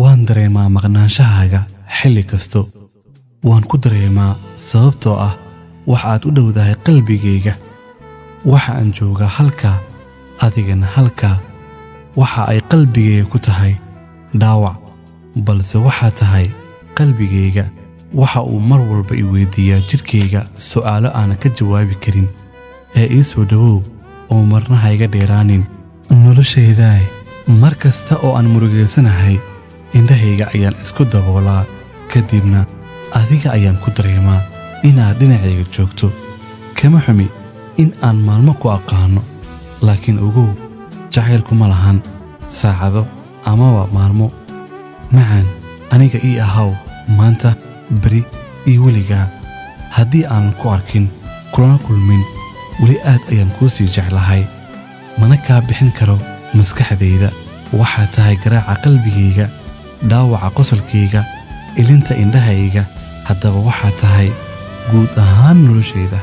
waan dareemaa maqnaanshahaaga xilli kasto waan ku dareemaa sababtoo ah waxaad u dhowdahay qalbigayga waxa aan joogaa halkaa adigana halkaa waxa ay qalbigayga ku tahay dhaawac balse waxaa tahay qalbigayga waxa uu mar walba i weydiiyaa jirkayga su'aalo aanan ka jawaabi karin ee ii soo dhawow oo marna ha iga dheeraanin noloshaydaay mar kasta oo aan murugaysanahay indhahayga ayaan isku daboolaa kadibna adiga ayaan ku dareemaa inaad dhinacayga joogto kama xumi in aan maalmo ku aqaano laakiin ogow jacaylku ma lahan saacado amaba maalmo macaan aniga ii ahaw maanta beri iyo weligaa haddii aanan ku arkin kulana kulmin weli aad ayaan kuu sii jeclahay mana kaa bixin karo maskaxdayda waxaa tahay garaaca qalbigayga dhaawaca qosolkayga ilinta indhahayga haddaba waxaa tahay guud ahaan noloshayda